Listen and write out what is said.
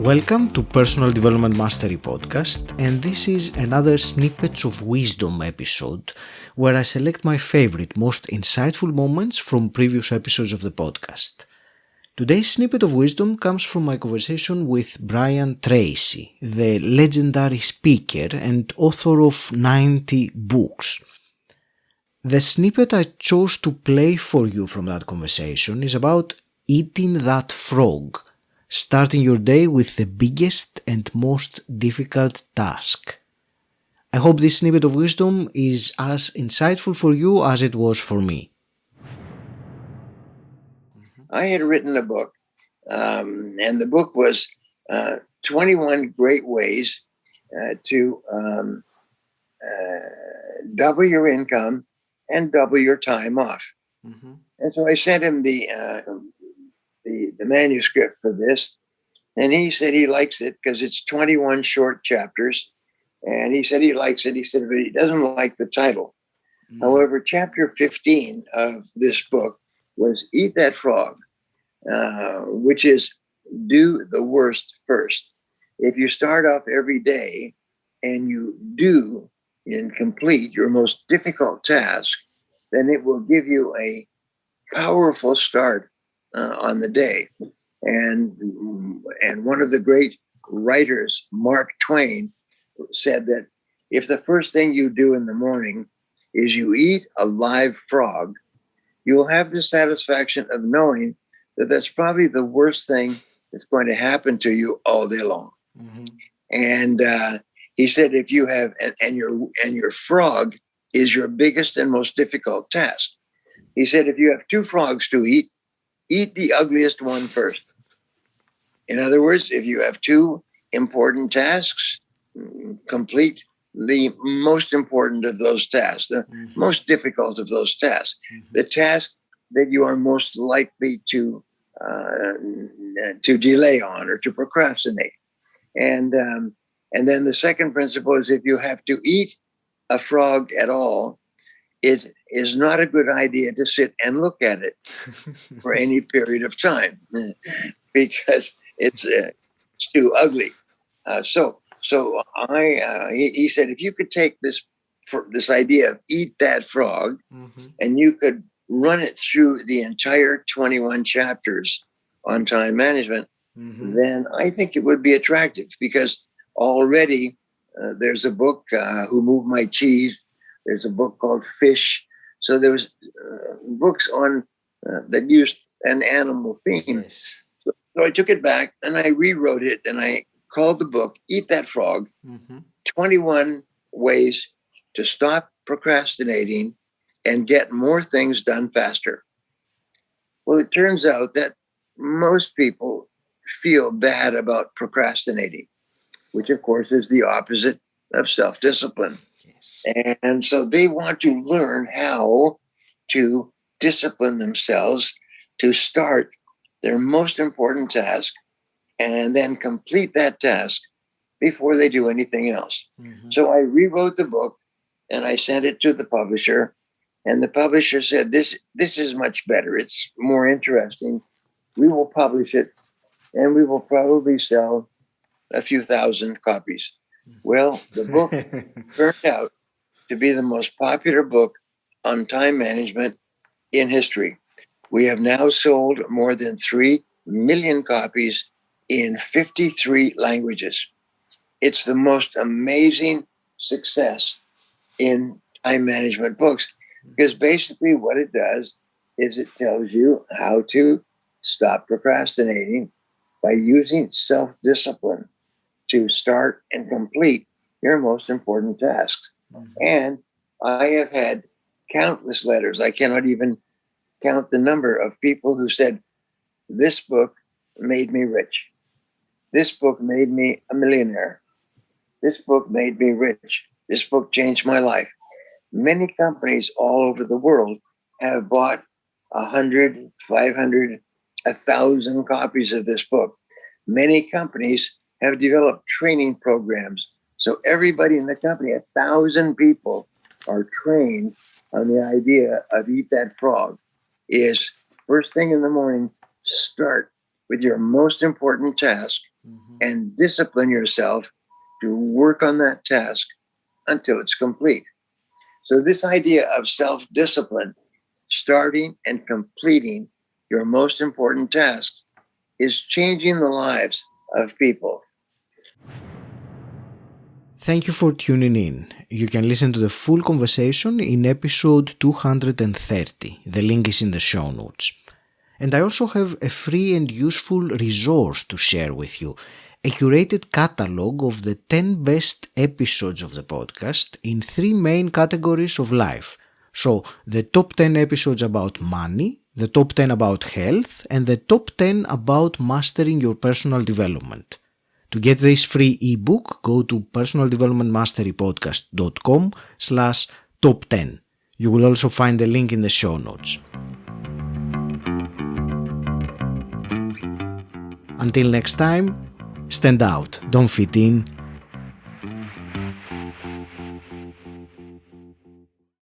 Welcome to Personal Development Mastery Podcast, and this is another Snippets of Wisdom episode where I select my favorite, most insightful moments from previous episodes of the podcast. Today's Snippet of Wisdom comes from my conversation with Brian Tracy, the legendary speaker and author of 90 books. The snippet I chose to play for you from that conversation is about eating that frog, starting your day with the biggest and most difficult task. I hope this snippet of wisdom is as insightful for you as it was for me. I had written a book, and the book was 21 Great Ways to double your income and double your time off. Mm-hmm. And so I sent him the manuscript for this, and he said he likes it because it's 21 short chapters, and he said he likes it. He said, but he doesn't like the title. Mm-hmm. However, chapter 15 of this book was Eat That Frog, which is do the worst first. If you start off every day and you do and complete your most difficult task, then it will give you a powerful start on the day. And one of the great writers, Mark Twain, said that if the first thing you do in the morning is you eat a live frog, you will have the satisfaction of knowing that that's probably the worst thing that's going to happen to you all day long. Mm-hmm. And he said, if you have, and your frog is your biggest and most difficult task. He said, if you have two frogs to eat the ugliest one first. In other words, if you have two important tasks, complete the most important of those tasks, the most difficult of those tasks, the task that you are most likely to delay on or to procrastinate. And then the second principle is if you have to eat a frog at all, it is not a good idea to sit and look at it for any period of time because it's too ugly. He said, if you could take this idea of eat that frog, mm-hmm. and you could run it through the entire 21 chapters on time management, mm-hmm. then I think it would be attractive because already there's a book, Who Moved My Cheese? There's a book called Fish. So there was books on that used an animal theme. Yes. So I took it back and I rewrote it and I called the book Eat That Frog, mm-hmm. 21 Ways to Stop Procrastinating and Get More Things Done Faster. Well, it turns out that most people feel bad about procrastinating, which of course is the opposite of self-discipline. Yes. And so they want to learn how to discipline themselves to start their most important task and then complete that task before they do anything else. Mm-hmm. So I rewrote the book and I sent it to the publisher, and the publisher said, this is much better. It's more interesting. We will publish it and we will probably sell a few thousand copies. Well, the book turned out to be the most popular book on time management in history. We have now sold more than 3 million copies in 53 languages. It's the most amazing success in time management books because basically what it does is it tells you how to stop procrastinating by using self-discipline to start and complete your most important tasks. Mm-hmm. And I have had countless letters. I cannot even count the number of people who said, this book made me rich. This book made me a millionaire. This book made me rich. This book changed my life. Many companies all over the world have bought 100, 500, 1,000 copies of this book. Many companies have developed training programs. So everybody in the company, 1,000 people, are trained on the idea of Eat That Frog. Is first thing in the morning, start with your most important task and discipline yourself to work on that task until it's complete. So this idea of self-discipline, starting and completing your most important task, is changing the lives of people. Thank you for tuning in. You can listen to the full conversation in episode 230. The link is in the show notes. And I also have a free and useful resource to share with you, a curated catalog of the 10 best episodes of the podcast in 3 main categories of life. So, the top 10 episodes about money, the top 10 about health, and the top 10 about mastering your personal development. To get this free ebook, go to personaldevelopmentmasterypodcast.com/top10. You will also find the link in the show notes. Until next time, stand out, don't fit in,